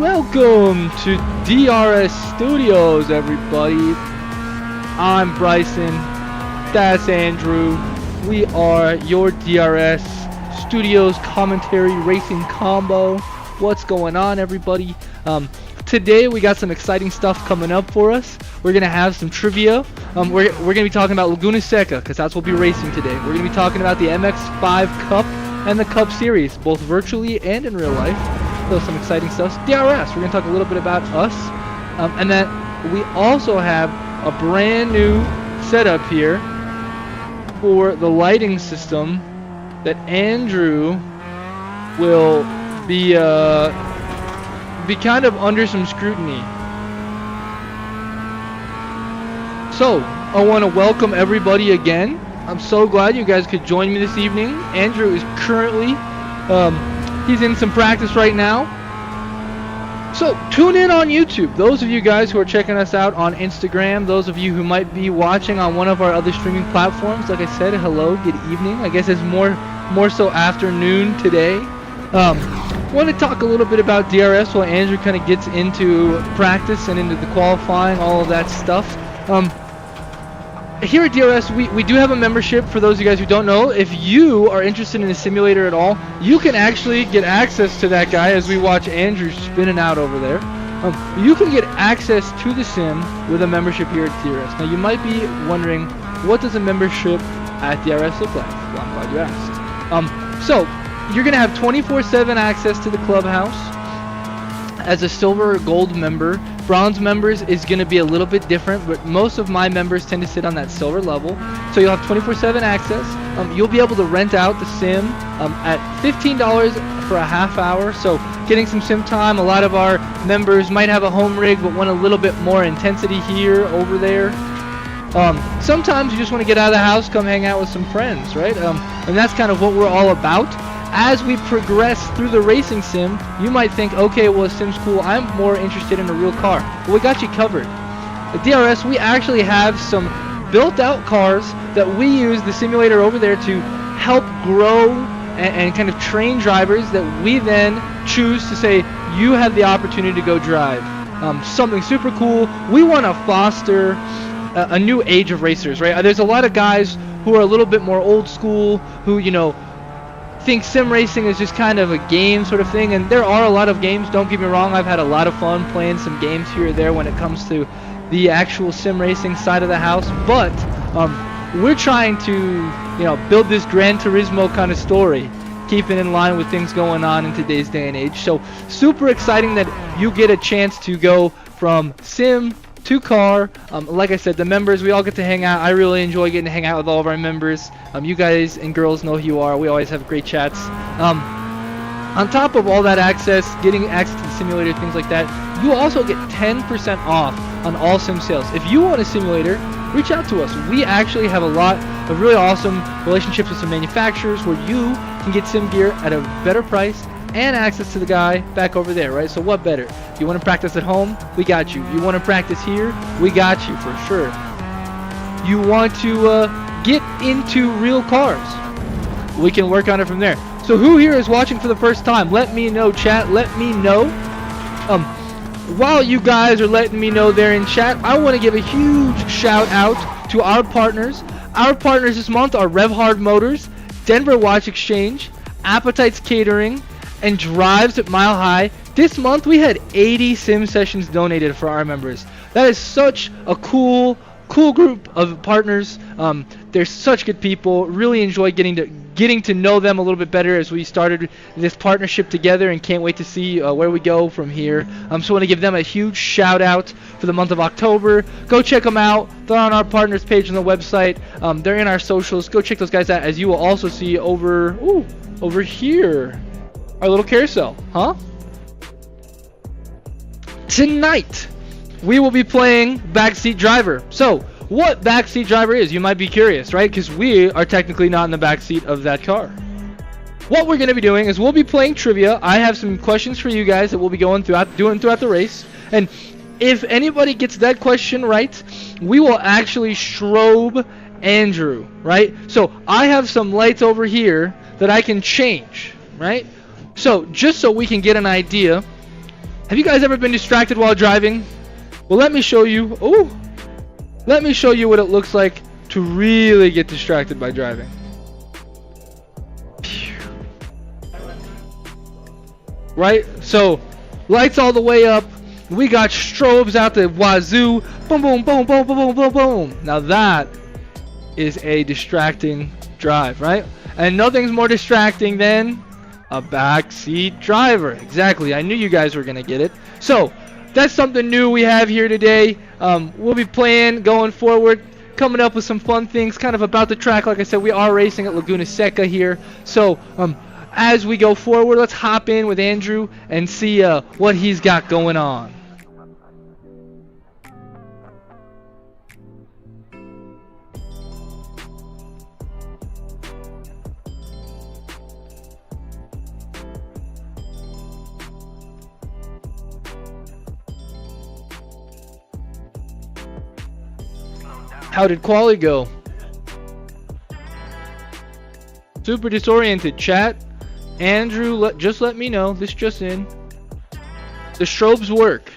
Welcome to DRS Studios, everybody. I'm Bryson. That's Andrew. We are your DRS Studios commentary racing combo. What's going on, everybody? Today we got some exciting stuff coming up for us. We're gonna have some trivia. We're gonna be talking about Laguna Seca because that's what we'll be racing today. We're gonna be talking about the MX-5 Cup and the Cup Series, both virtually and in real life. So some exciting stuff. DRS. We're gonna talk a little bit about us, and then we also have a brand new setup here for the lighting system that Andrew will be kind of under some scrutiny. So I want to welcome everybody again. I'm so glad you guys could join me this evening. Andrew is currently he's in some practice right now. So tune in on YouTube. Those of you guys who are checking us out on Instagram, those of you who might be watching on one of our other streaming platforms, like I said, hello, good evening. I guess it's more so afternoon today. Want to talk a little bit about DRS while Andrew kind of gets into practice and into the qualifying, all of that stuff. Here at DRS, we do have a membership. For those of you guys who don't know, if you are interested in a simulator at all, you can actually get access to that guy as we watch Andrew spinning out over there. You can get access to the sim with a membership here at DRS. Now you might be wondering, what does a membership at DRS look like? Well, I'm glad you asked. So you're going to have 24/7 access to the clubhouse as a silver or gold member. Bronze members is going to be a little bit different, but most of my members tend to sit on that silver level. So you'll have 24/7 access. You'll be able to rent out the sim at $15 for a half hour. So getting some sim time. A lot of our members might have a home rig but want a little bit more intensity here, over there. Sometimes you just want to get out of the house, come hang out with some friends, right? And that's kind of what we're all about. As we progress through the racing sim, you might think, okay, well, a sim's cool. I'm more interested in a real car. Well, we got you covered. At DRS, we actually have some built-out cars that we use the simulator over there to help grow and kind of train drivers that we then choose to say, you have the opportunity to go drive. Something super cool. We want to foster a new age of racers, right? There's a lot of guys who are a little bit more old school, who, you know, think sim racing is just kind of a game sort of thing, and there are a lot of games, don't get me wrong. I've had a lot of fun playing some games here or there when it comes to the actual sim racing side of the house, but we're trying to, you know, build this Gran Turismo kind of story, keeping in line with things going on in today's day and age. So super exciting that you get a chance to go from sim to car. Like I said, the members, we all get to hang out. I really enjoy getting to hang out with all of our members. You guys and girls know who you are. We always have great chats. On top of all that access, getting access to the simulator, things like that, you also get 10% off on all sim sales. If you want a simulator, reach out to us. We actually have a lot of really awesome relationships with some manufacturers where you can get sim gear at a better price and access to the guy back over there, right? So what better? You want to practice at home? We got you. You want to practice here? We got you for sure. You want to get into real cars? We can work on it from there. So who here is watching for the first time? Let me know, chat. Let me know. While you guys are letting me know there in chat, I want to give a huge shout out to our partners. Our partners this month are Rev Hard Motors, Denver Watch Exchange, Appetites Catering, and Drives at Mile High. This month we had 80 sim sessions donated for our members. That is such a cool group of partners. They're such good people. Really enjoy getting to know them a little bit better as we started this partnership together, and can't wait to see where we go from here. So I want to give them a huge shout out for the month of October. Go check them out. They're on our partners page on the website. They're in our socials. Go check those guys out, as you will also see over here. Our little carousel, huh? Tonight, we will be playing Backseat Driver. So, what Backseat Driver is, you might be curious, right? Because we are technically not in the backseat of that car. What we're going to be doing is we'll be playing trivia. I have some questions for you guys that we'll be doing throughout the race. And if anybody gets that question right, we will actually strobe Andrew, right? So, I have some lights over here that I can change, right? So, just so we can get an idea, Have you guys ever been distracted while driving? Well, let me show you. Oh, let me show you what it looks like to really get distracted by driving. Right? So, lights all the way up. We got strobes out the wazoo. Boom, boom, boom, boom, boom, boom, boom, boom. Now that is a distracting drive, right? And nothing's more distracting than a backseat driver. Exactly. I knew you guys were going to get it. So, that's something new we have here today. We'll be playing going forward, coming up with some fun things kind of about the track. Like I said, we are racing at Laguna Seca here. So, as we go forward, let's hop in with Andrew and see what he's got going on. How did quali go? Super disoriented, chat. Andrew, just let me know. This just in. The strobes work.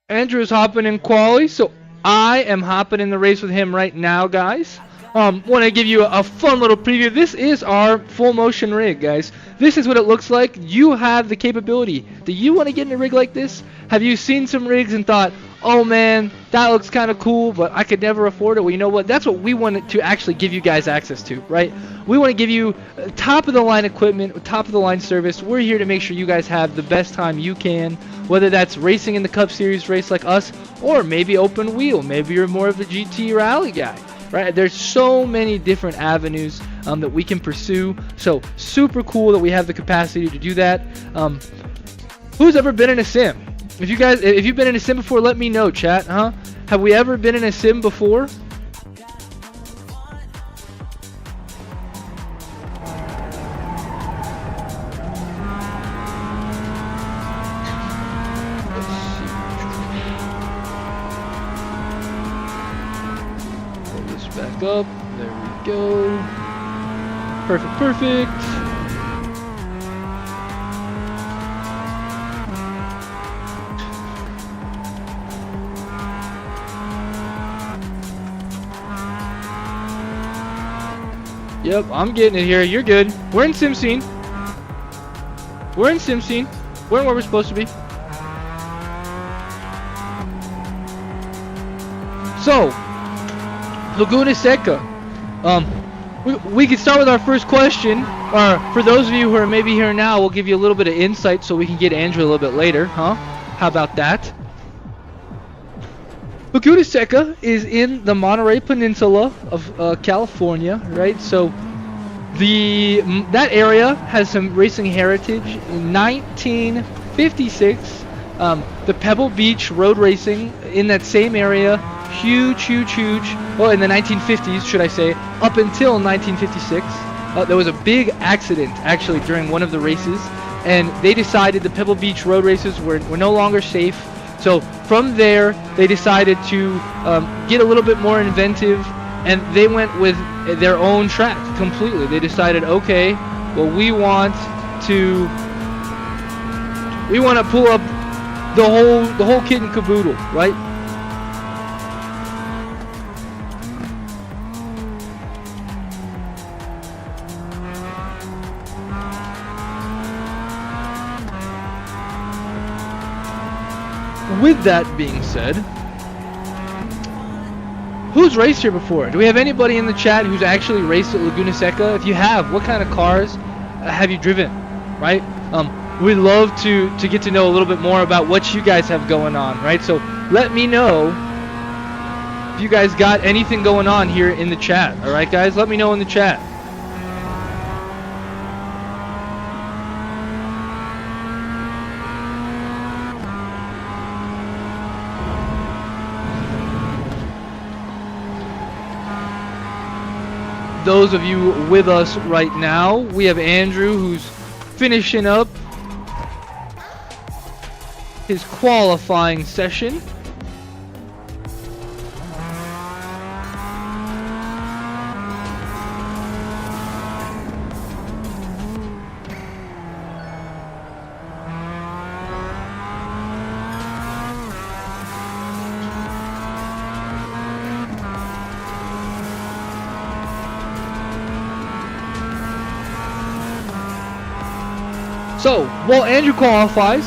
Andrew's hopping in quali, so I am hopping in the race with him right now, guys. Want to give you a fun little preview. This is our full motion rig, guys. This is what it looks like. You have the capability. Do you want to get in a rig like this? Have you seen some rigs and thought, oh man, that looks kind of cool, but I could never afford it? Well, you know what? That's what we wanted to actually give you guys access to, right? We want to give you top of the line equipment, top of the line service. We're here to make sure you guys have the best time you can, whether that's racing in the Cup Series race like us, or maybe open wheel. Maybe you're more of the GT rally guy. Right, there's so many different avenues that we can pursue. So super cool that we have the capacity to do that. Who's ever been in a sim? If you've been in a sim before, let me know, chat. Have we ever been in a sim before? Back up. There we go. Perfect, perfect. Yep, I'm getting it here. You're good. We're in sim scene. We're in sim scene. We're where we're supposed to be. So, Laguna Seca. We can start with our first question. Or for those of you who are maybe here now, we'll give you a little bit of insight so we can get Andrew a little bit later, huh? How about that? Laguna Seca is in the Monterey Peninsula of California, right? So that area has some racing heritage. In 1956, the Pebble Beach road racing in that same area, huge. Well, in the 1950s, should I say, up until 1956, there was a big accident actually during one of the races, and they decided the Pebble Beach road races were no longer safe. So from there, they decided to get a little bit more inventive, and they went with their own track completely. They decided, okay, well, we want to pull up the whole kit and caboodle, right? With that being said, who's raced here before? Do we have anybody in the chat who's actually raced at Laguna Seca? If you have, what kind of cars have you driven, right? We'd love to get to know a little bit more about what you guys have going on, right? So let me know if you guys got anything going on here in the chat, all right, guys? Let me know in the chat. Those of you with us right now, we have Andrew who's finishing up his qualifying session. So, while Andrew qualifies,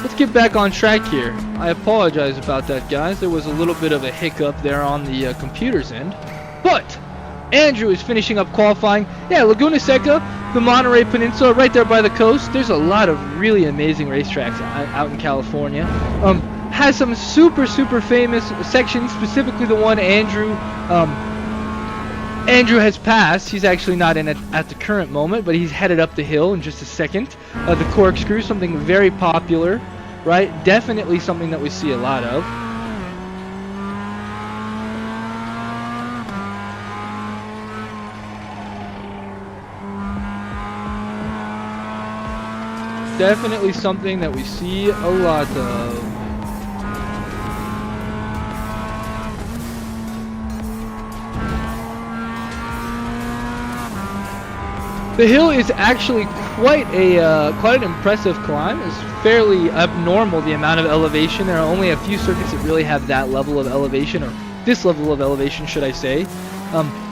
let's get back on track here. I apologize about that, guys. There was a little bit of a hiccup there on the computer's end. But Andrew is finishing up qualifying. Yeah, Laguna Seca, the Monterey Peninsula, right there by the coast. There's a lot of really amazing racetracks out in California. Has some super famous sections, specifically the one Andrew has passed. He's actually not in it at the current moment, but he's headed up the hill in just a second. The corkscrew, something very popular, right? Definitely something that we see a lot of. Definitely something that we see a lot of. The hill is actually quite an impressive climb. It's fairly abnormal, the amount of elevation. There are only a few circuits that really have that level of elevation, or this level of elevation, should I say.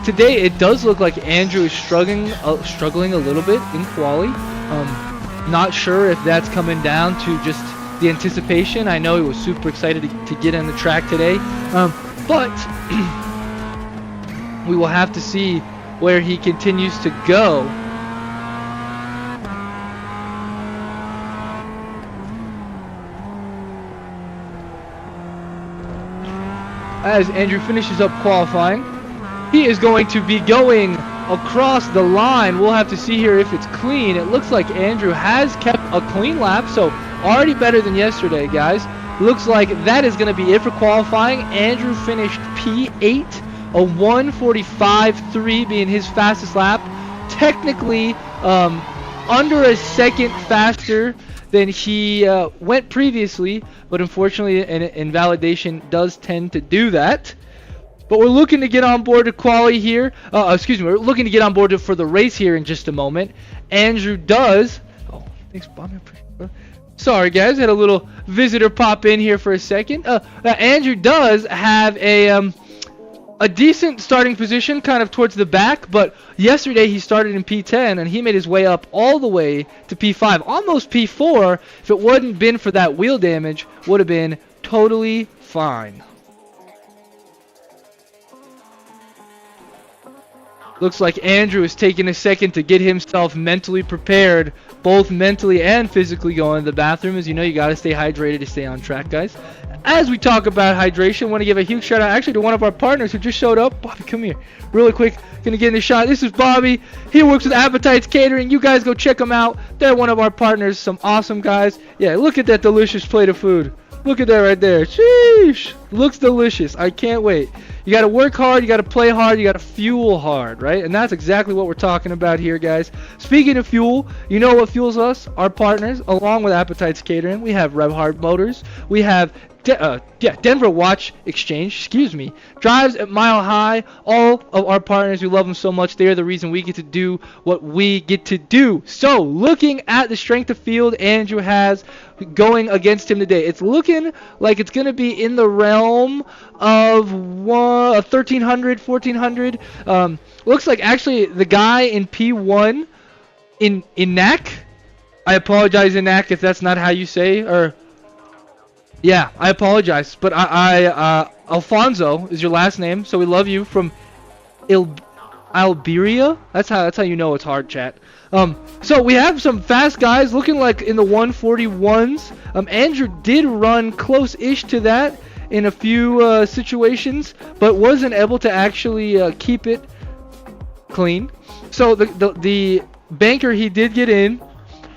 Today it does look like Andrew is struggling a little bit in quali. Not sure if that's coming down to just the anticipation. I know he was super excited to get on the track today, but we will have to see where he continues to go. As Andrew finishes up qualifying, he is going to be going across the line. We'll have to see here if it's clean. It looks like Andrew has kept a clean lap, so already better than yesterday, guys. Looks like that is going to be it for qualifying. Andrew finished P8, a 1:45.3 being his fastest lap. Technically, under a second faster than he went previously, but unfortunately an invalidation does tend to do that. But we're looking to get on board to quali here. We're looking to get on board for the race here in just a moment. Andrew does. Oh, thanks, Bobby. Sorry, guys, had a little visitor pop in here for a second. Andrew does have a decent starting position, kind of towards the back, but yesterday he started in P10 and he made his way up all the way to P5, almost P4. If it wouldn't been for that wheel damage, would have been totally fine. Looks like Andrew is taking a second to get himself mentally prepared, both mentally and physically going to the bathroom. As you know, you got to stay hydrated to stay on track, guys. As we talk about hydration, I want to give a huge shout out actually to one of our partners who just showed up. Bobby, come here. Really quick, gonna get in the shot. This is Bobby. He works with Appetites Catering. You guys go check them out. They're one of our partners. Some awesome guys. Yeah, look at that delicious plate of food. Look at that right there. Sheesh. Looks delicious. I can't wait. You got to work hard. You got to play hard. You got to fuel hard, right? And that's exactly what we're talking about here, guys. Speaking of fuel, you know what fuels us? Our partners, along with Appetites Catering. We have Rev Hard Motors. We have Denver Watch Exchange, Drives at Mile High. All of our partners, we love them so much. They're the reason we get to do what we get to do. So, looking at the strength of field Andrew has going against him today, it's looking like it's going to be in the realm of 1,300, 1,400. Looks like actually the guy in P1 in NAC. I apologize, Inac, if that's not how you say, or... Yeah, I apologize, but Alfonso is your last name, so we love you from Alberia. That's how you know it's hard, chat. So we have some fast guys looking like in the 141s. Andrew did run close-ish to that in a few situations, but wasn't able to actually keep it clean. So the banker he did get in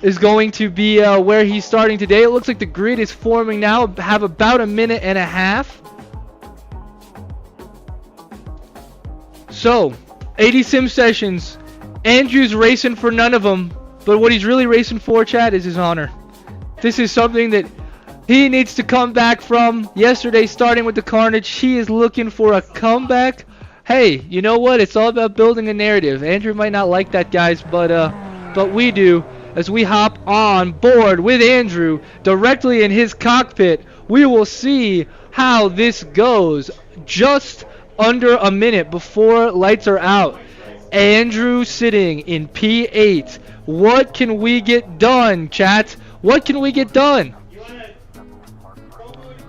is going to be where he's starting today. It looks like the grid is forming now. Have about a minute and a half. So, 80 sim sessions. Andrew's racing for none of them, but what he's really racing for, Chad, is his honor. This is something that he needs to come back from. Yesterday, starting with the carnage, he is looking for a comeback. Hey, you know what? It's all about building a narrative. Andrew might not like that, guys, but we do. As we hop on board with Andrew directly in his cockpit, we will see how this goes. Just under a minute before lights are out. Andrew sitting in P8 What can we get done, chat? What can we get done?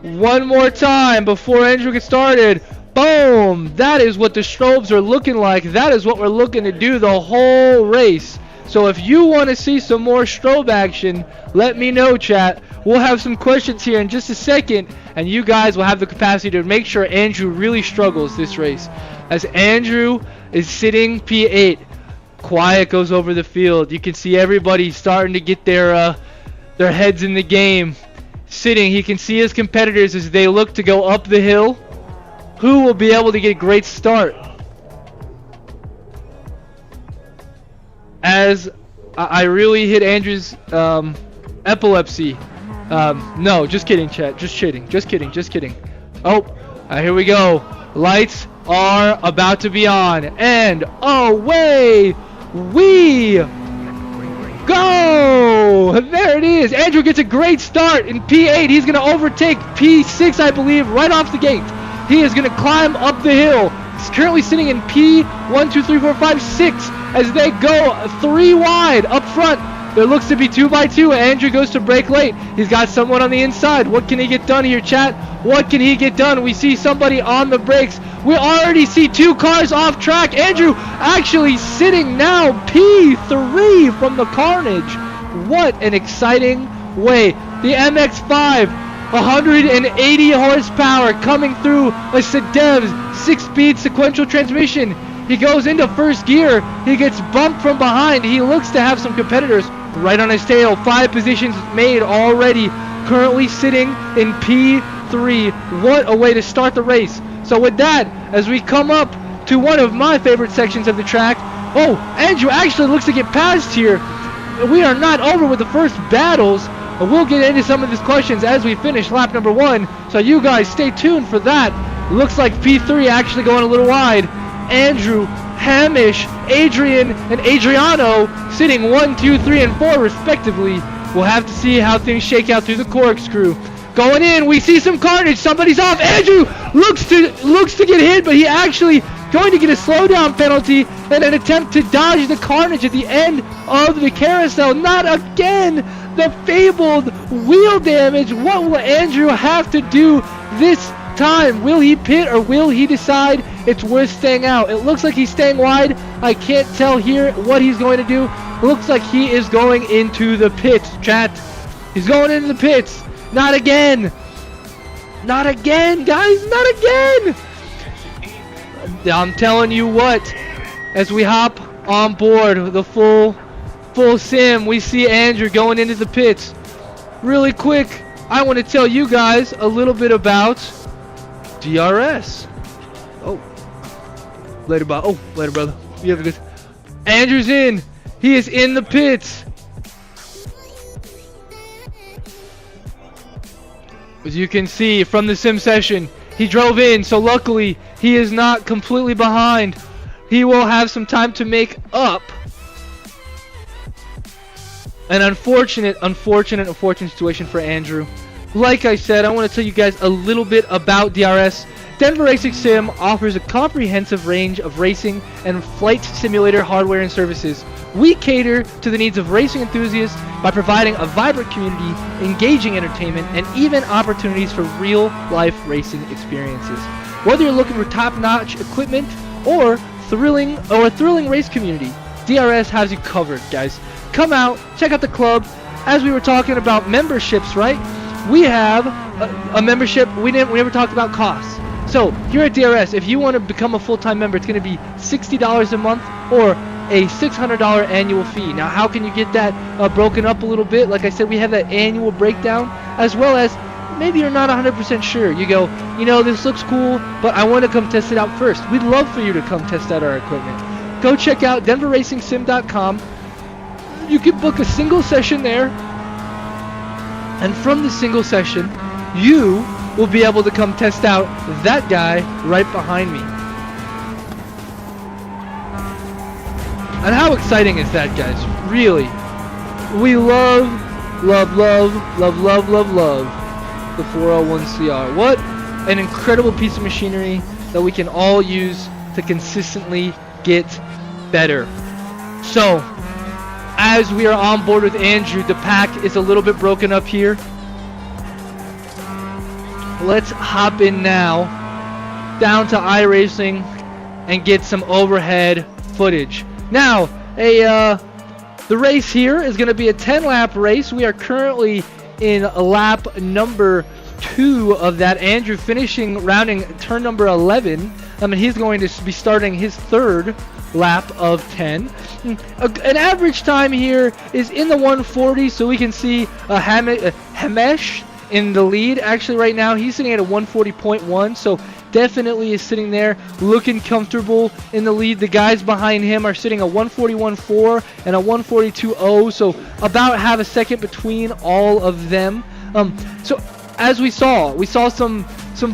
One more time before Andrew gets started. Boom! That is what the strobes are looking like. That is what we're looking to do the whole race. So if you want to see some more strobe action, let me know, chat. We'll have some questions here in just a second, and you guys will have the capacity to make sure Andrew really struggles this race. As Andrew is sitting P8, quiet goes over the field. You can see everybody starting to get their heads in the game. Sitting, he can see his competitors as they look to go up the hill. Who will be able to get a great start? As I really hit Andrew's epilepsy. No, just kidding, chat. Just kidding. Oh, here we go. Lights are about to be on, and away we go! There it is. Andrew gets a great start in P8. He's going to overtake P6, I believe, right off the gate. He is going to climb up the hill. He's currently sitting in P1, 2, 3, 4, 5, 6 as they go 3 wide up front. There looks to be 2 by 2. Andrew goes to brake late. He's got someone on the inside. What can he get done here, chat? What can he get done? We see somebody on the brakes. We already see 2 cars off track. Andrew actually sitting now P3 from the carnage. What an exciting way. The MX-5, 180 horsepower coming through a Sedev's 6-speed sequential transmission. He goes into first gear. He gets bumped from behind. He looks to have some competitors right on his tail. 5 positions made already. Currently sitting in P3. What a way to start the race. So with that, as we come up to one of my favorite sections of the track. Oh, Andrew actually looks to get past here. We are not over with the first battles. We'll get into some of these questions as we finish lap number 1. So you guys stay tuned for that. Looks like P3 actually going a little wide. Andrew, Hamish, Adrian, and Adriano sitting 1, 2, 3, and 4 respectively. We'll have to see how things shake out through the corkscrew. Going in, we see some carnage. Somebody's off. Andrew looks to get hit, but he actually going to get a slowdown penalty and an attempt to dodge the carnage at the end of the carousel. Not again. The fabled wheel damage. What will Andrew have to do this time? Will he pit or will he decide it's worth staying out? It looks like he's staying wide. I can't tell here what he's going to do. Looks like he is going into the pits, chat. He's going into the pits. Not again. Not again, guys. Not again. I'm telling you what. As we hop on board the full sim, we see Andrew going into the pits. Really quick, I want to tell you guys a little bit about DRS. Oh, later, brother. You have a good. Andrew's in. He is in the pits. As you can see from the sim session, he drove in, so luckily he is not completely behind. He will have some time to make up. An unfortunate situation for Andrew. Like I said, I want to tell you guys a little bit about DRS. Denver Racing Sim offers a comprehensive range of racing and flight simulator hardware and services. We cater to the needs of racing enthusiasts by providing a vibrant community, engaging entertainment, and even opportunities for real-life racing experiences. Whether you're looking for top-notch equipment or a thrilling race community, DRS has you covered, guys. Come out, check out the club. As we were talking about memberships, right? We have a membership. We never talked about costs. So here at DRS, if you want to become a full-time member, it's going to be $60 a month or a $600 annual fee. Now, how can you get that broken up a little bit? Like I said, we have that annual breakdown, as well as maybe you're not 100% sure. You go, this looks cool, but I want to come test it out first. We'd love for you to come test out our equipment. Go check out denverracingsim.com. You can book a single session there, and from the single session, you will be able to come test out that guy right behind me. And how exciting is that, guys? Really. We love the 401CR. What an incredible piece of machinery that we can all use to consistently get better. So, as we are on board with Andrew, the pack is a little bit broken up here. Let's hop in now down to iRacing and get some overhead footage. Now, the race here is going to be a 10-lap race. We are currently in lap number 2 of that. Andrew rounding turn number 11. I mean, he's going to be starting his 3rd lap of 10. An average time here is in the 140, so we can see Hamesh in the lead. Actually, right now he's sitting at a 140.1, so definitely is sitting there looking comfortable in the lead. The guys behind him are sitting a 141.4 and a 142.0, so about half a second between all of them. So as we saw some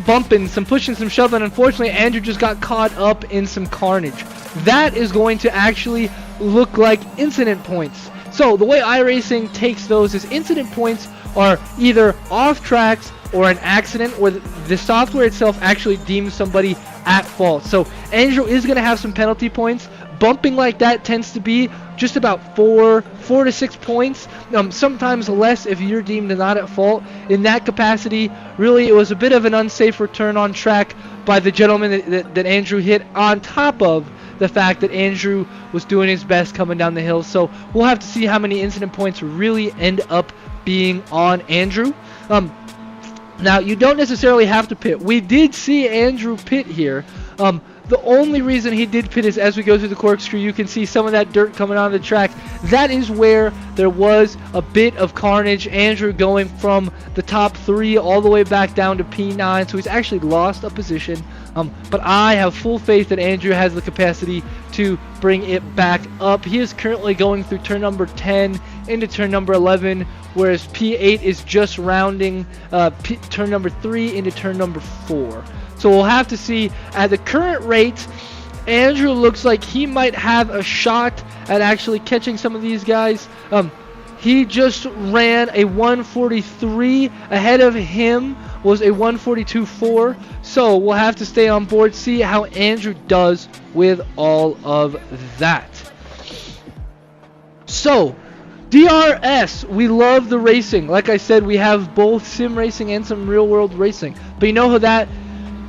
bumping, some pushing, some shoving. Unfortunately, Andrew just got caught up in some carnage. That is going to actually look like incident points. So the way iRacing takes those is incident points are either off tracks or an accident where the software itself actually deems somebody at fault. So Andrew is going to have some penalty points. Bumping like that tends to be just about 4 to 6 points, sometimes less if you're deemed not at fault. In that capacity, really it was a bit of an unsafe return on track by the gentleman that Andrew hit, on top of the fact that Andrew was doing his best coming down the hill. So we'll have to see how many incident points really end up being on Andrew. Now, you don't necessarily have to pit. We did see Andrew pit here. The only reason he did pit is as we go through the corkscrew, you can see some of that dirt coming on the track. That is where there was a bit of carnage. Andrew going from the top 3 all the way back down to P9, so he's actually lost a position. But I have full faith that Andrew has the capacity to bring it back up. He is currently going through turn number 10 into turn number 11, whereas P8 is just rounding turn number 3 into turn number 4. So we'll have to see. At the current rate, Andrew looks like he might have a shot at actually catching some of these guys. He just ran a 143. Ahead of him was a 142.4. So we'll have to stay on board, see how Andrew does with all of that. So, DRS, we love the racing. Like I said, we have both sim racing and some real world racing. But you know who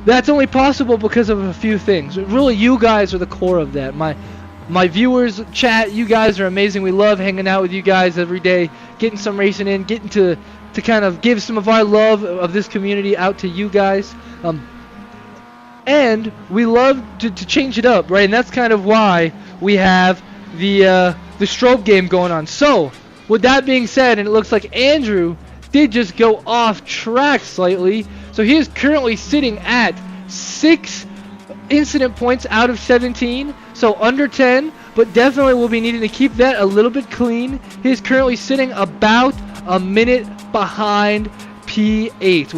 that's only possible because of a few things. Really, you guys are the core of that. My viewers, chat, you guys are amazing. We love hanging out with you guys every day, getting some racing in, getting to kind of give some of our love of this community out to you guys. And we love to change it up, right? And that's kind of why we have the strobe game going on. So, with that being said, and it looks like Andrew did just go off track slightly. So he is currently sitting at 6 incident points out of 17. So under 10, but definitely will be needing to keep that a little bit clean. He is currently sitting about a minute behind P8.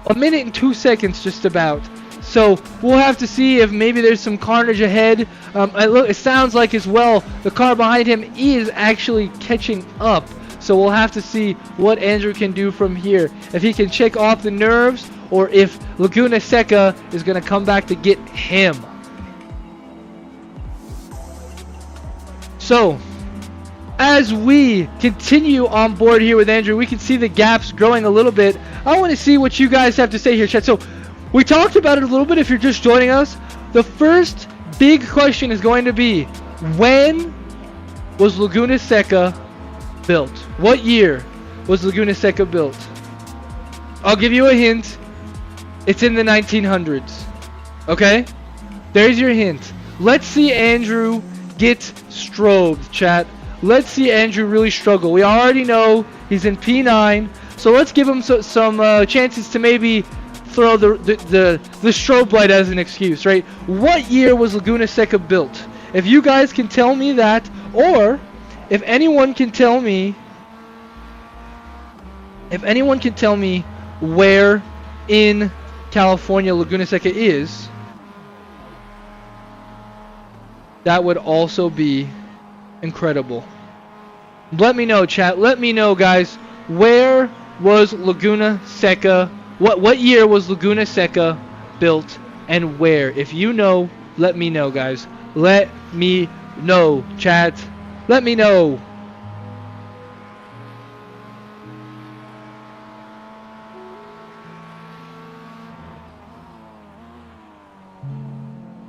A minute and 2 seconds just about. So we'll have to see if maybe there's some carnage ahead. It sounds like as well the car behind him is actually catching up. So we'll have to see what Andrew can do from here. If he can shake off the nerves, or if Laguna Seca is going to come back to get him. So, as we continue on board here with Andrew, we can see the gaps growing a little bit. I want to see what you guys have to say here, chat. So, we talked about it a little bit if you're just joining us. The first big question is going to be, when was Laguna Seca built? What year was Laguna Seca built? I'll give you a hint. It's in the 1900s. Okay? There's your hint. Let's see Andrew get strobed, chat. Let's see Andrew really struggle. We already know he's in P9, so let's give him some chances to maybe throw the strobe light as an excuse, right? What year was Laguna Seca built? If you guys can tell me that, or if anyone can tell me where in California Laguna Seca is, that would also be incredible. Let me know, chat. Let me know, guys. Where was Laguna Seca? What year was Laguna Seca built, and where? If you know, let me know, guys. Let me know, chat. Let me know.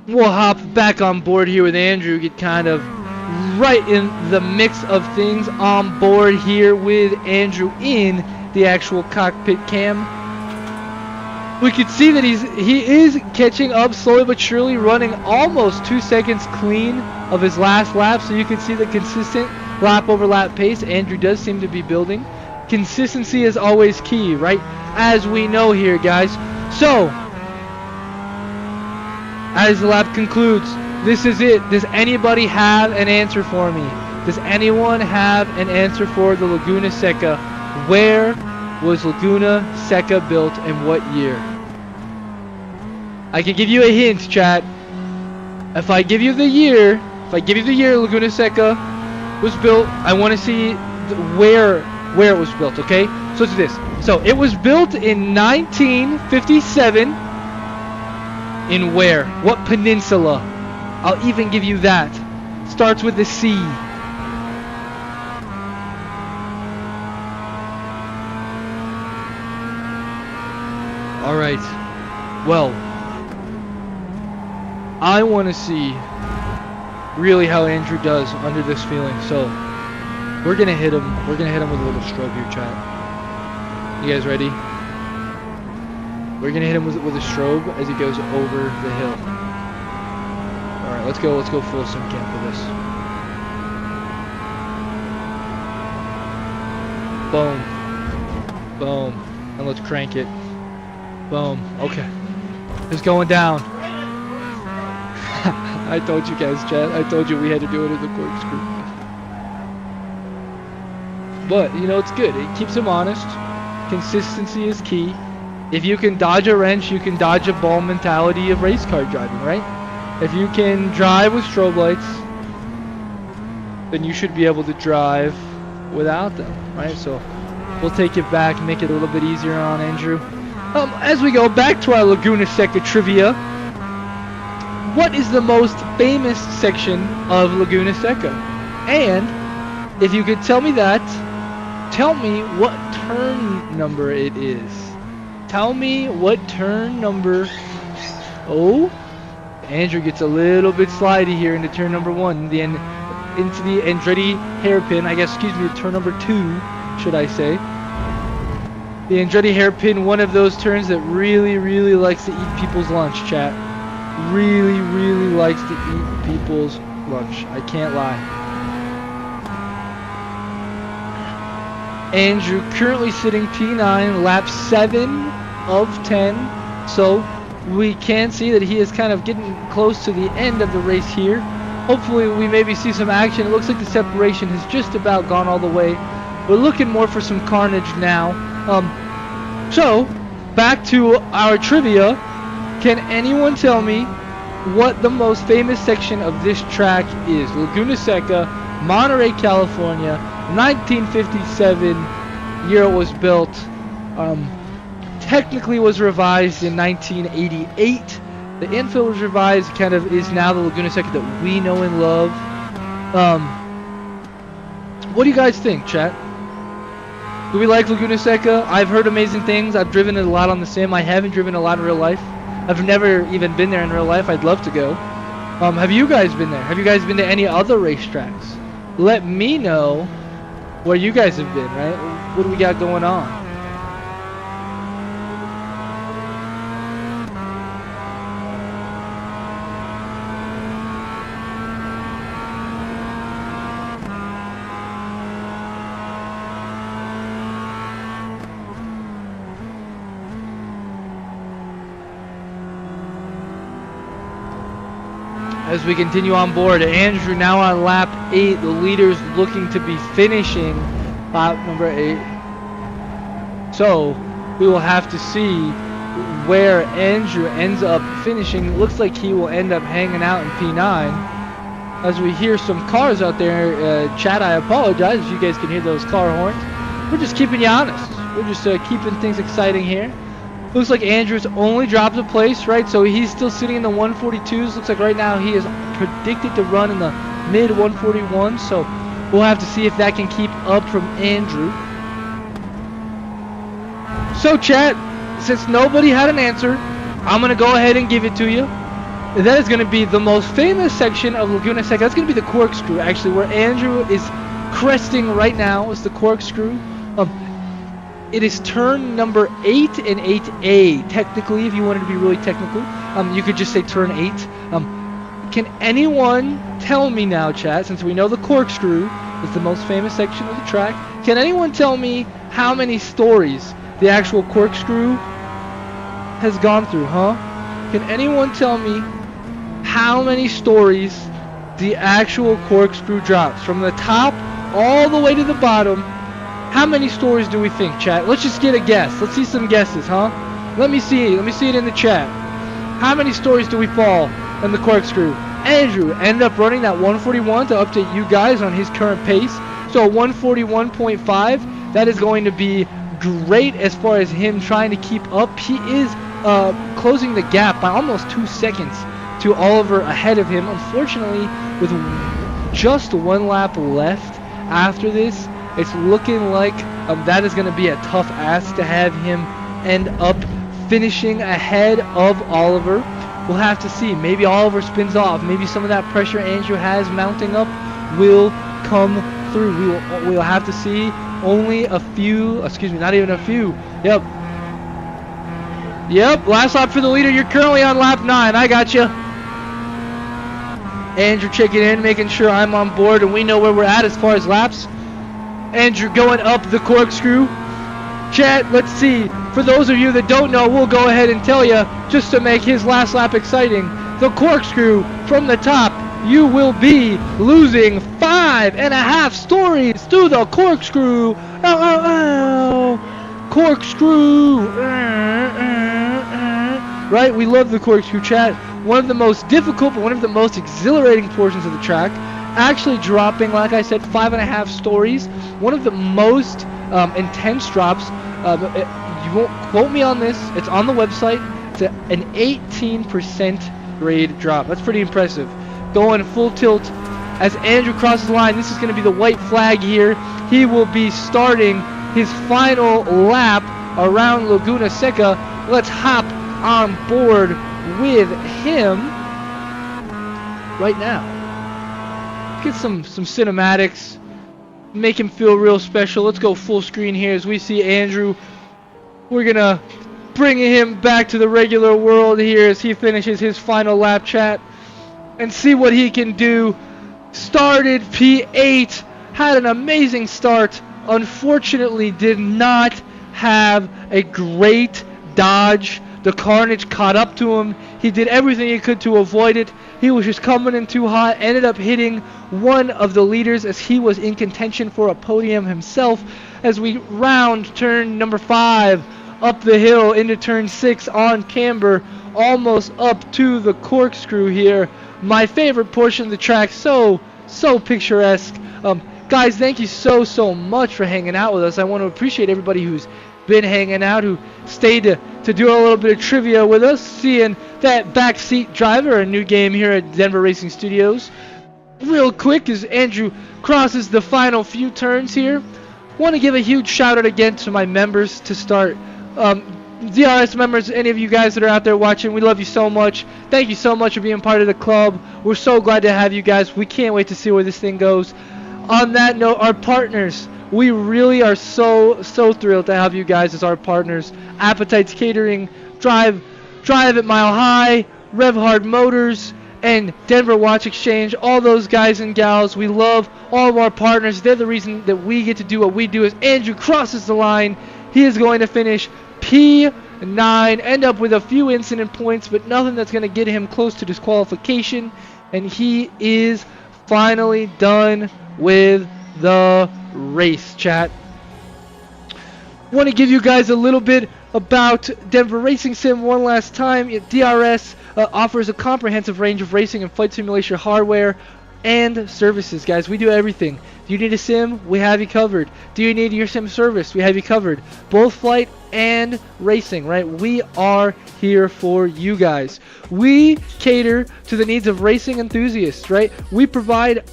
We'll hop back on board here with Andrew, get kind of right in the mix of things on board here with Andrew in the actual cockpit cam. We can see that he is catching up slowly but surely, running almost 2 seconds clean of his last lap, so you can see the consistent lap over lap pace Andrew does seem to be building. Consistency is always key, right? As we know here, guys. So, as the lap concludes, this is it. Does anybody have an answer for me? Does anyone have an answer for the Laguna Seca? Where was Laguna Seca built and what year? I can give you a hint, chat. If I give you the year, Laguna Seca was built, I want to see where it was built, okay? So it's this. So it was built in 1957. In where? What peninsula? I'll even give you that. Starts with the C. Alright. Well, I want to see really how Andrew does under this feeling. So, we're going to hit him. We're going to hit him with a little strobe here, chat. You guys ready? We're going to hit him with a strobe as he goes over the hill. Alright, let's go full sim cam for this. Boom. Boom. And let's crank it. Boom. Okay. It's going down. I told you guys, chat. I told you we had to do it in the corkscrew. But, you know, it's good. It keeps him honest. Consistency is key. If you can dodge a wrench, you can dodge a ball mentality of race car driving, right? If you can drive with strobe lights, then you should be able to drive without them, right? So we'll take it back and make it a little bit easier on Andrew. As we go back to our Laguna Seca trivia, what is the most famous section of Laguna Seca? And if you could tell me that, tell me what turn number it is. Tell me what turn number. Oh, Andrew gets a little bit slidey here into turn number 1, into the Andretti hairpin. I guess, excuse me, turn number 2, should I say? The Andretti hairpin, one of those turns that really, really likes to eat people's lunch, chat. Really, really likes to eat people's lunch. I can't lie. Andrew currently sitting P9, lap 7 of 10. So we can see that he is kind of getting close to the end of the race here. Hopefully we maybe see some action. It looks like the separation has just about gone all the way. We're looking more for some carnage now. So back to our trivia. Can anyone tell me what the most famous section of this track is? Laguna Seca, Monterey, California, 1957, year it was built. Technically was revised in 1988. The infill was revised, kind of is now the Laguna Seca that we know and love. What do you guys think, chat? Do we like Laguna Seca? I've heard amazing things. I've driven it a lot on the sim. I haven't driven a lot in real life. I've never even been there in real life. I'd love to go. Have you guys been there? Have you guys been to any other racetracks? Let me know where you guys have been, right? What do we got going on? As we continue on board, Andrew now on lap 8. The leaders looking to be finishing lap number 8. So we will have to see where Andrew ends up finishing. It looks like he will end up hanging out in P9. As we hear some cars out there, chat, I apologize if you guys can hear those car horns. We're just keeping you honest. We're just keeping things exciting here. Looks like Andrew's only dropped a place, right? So he's still sitting in the 142s. Looks like right now he is predicted to run in the mid 141. So We'll have to see if that can keep up from Andrew. So chat, since nobody had an answer, I'm going to go ahead and give it to you. That is going to be the most famous section of Laguna Seca. That's going to be the corkscrew, actually, where Andrew is cresting right now. It's the corkscrew. It is turn number 8 and 8A. Technically, if you wanted to be really technical, you could just say turn 8. Can anyone tell me now, chat, since we know the corkscrew is the most famous section of the track, can anyone tell me how many stories the actual corkscrew has gone through, huh? Can anyone tell me how many stories the actual corkscrew drops? From the top all the way to the bottom, how many stories do we think, chat? Let's just get a guess. Let's see some guesses, huh? Let me see it in the chat. How many stories do we fall in the corkscrew? Andrew ended up running that 141 to update you guys on his current pace. So 141.5, that is going to be great as far as him trying to keep up. He is closing the gap by almost 2 seconds to Oliver ahead of him. Unfortunately, with just 1 lap left after this, it's looking like that is going to be a tough ask to have him end up finishing ahead of Oliver. We'll have to see. Maybe Oliver spins off. Maybe some of that pressure Andrew has mounting up will come through. We'll have to see. Only a few, not even a few. Yep, last lap for the leader. You're currently on lap 9. I got you. Andrew checking in, making sure I'm on board and we know where we're at as far as laps. Andrew going up the corkscrew. Chat, let's see. For those of you that don't know, we'll go ahead and tell you, just to make his last lap exciting. The corkscrew from the top, you will be losing 5.5 stories through the corkscrew. Corkscrew. Right, we love the corkscrew, chat. One of the most difficult, but one of the most exhilarating portions of the track. Actually dropping, like I said, 5.5 stories. One of the most intense drops. You won't quote me on this. It's on the website. It's an 18% grade drop. That's pretty impressive. Going full tilt as Andrew crosses the line. This is going to be the white flag here. He will be starting his final lap around Laguna Seca. Let's hop on board with him right now. Get some cinematics, make him feel real special. Let's go full screen here as we see Andrew. We're gonna bring him back to the regular world here as he finishes his final lap, chat, and see what he can do. Started P8, had an amazing start. Unfortunately, did not have a great dodge. The carnage caught up to him. He did everything he could to avoid it. He was just coming in too hot. Ended up hitting one of the leaders as he was in contention for a podium himself. As we round turn number 5 up the hill into turn 6 on camber, almost up to the corkscrew here. My favorite portion of the track. So picturesque. Guys, thank you so much for hanging out with us. I want to appreciate everybody who's been hanging out, who stayed to do a little bit of trivia with us, seeing that backseat driver, a new game here at Denver Racing Studios. Real quick, as Andrew crosses the final few turns here, want to give a huge shout out again to my members to start. DRS members, any of you guys that are out there watching, we love you so much. Thank you so much for being part of the club. We're so glad to have you guys. We can't wait to see where this thing goes. On that note, our partners, we really are so thrilled to have you guys as our partners. Appetites Catering, Drive at Mile High, Rev Hard Motors, and Denver Watch Exchange. All those guys and gals, we love all of our partners. They're the reason that we get to do what we do. As Andrew crosses the line, he is going to finish P9, end up with a few incident points, but nothing that's going to get him close to disqualification. And he is finally done with the race, chat. Want to give you guys a little bit about Denver Racing Sim one last time. DRS offers a comprehensive range of racing and flight simulation hardware and services, guys. We do everything. Do you need a sim? We have you covered. Do you need your sim service? We have you covered. Both flight and racing, right? We are here for you guys. We cater to the needs of racing enthusiasts, right? We provide,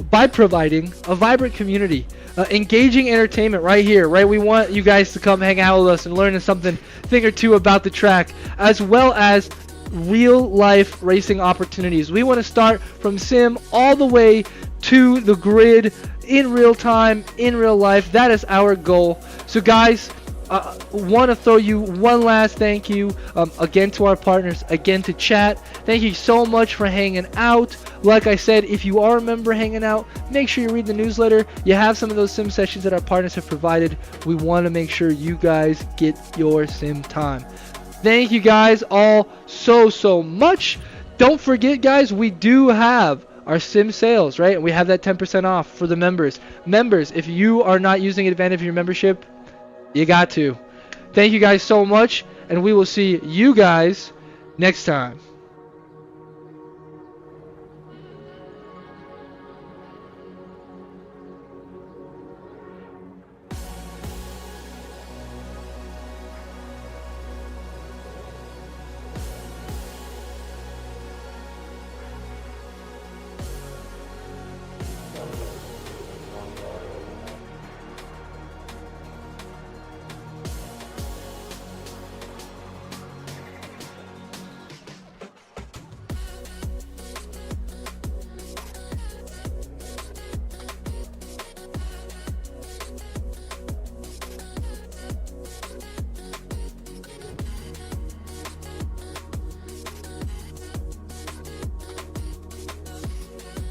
by providing a vibrant community, engaging entertainment right here, right? We want you guys to come hang out with us and learn something, thing or two about the track, as well as real life racing opportunities. We want to start from sim all the way to the grid in real time, in real life. That is our goal. So guys, want to throw you one last thank you again to our partners, again to chat. Thank you so much for hanging out. Like I said, if you are a member hanging out, make sure you read the newsletter. You have some of those sim sessions that our partners have provided. We want to make sure you guys get your sim time. Thank you guys all so much. Don't forget, guys, we do have our sim sales, right? We have that 10% off for the members. Members, if you are not using advantage of your membership, you got to. Thank you guys so much, and we will see you guys next time.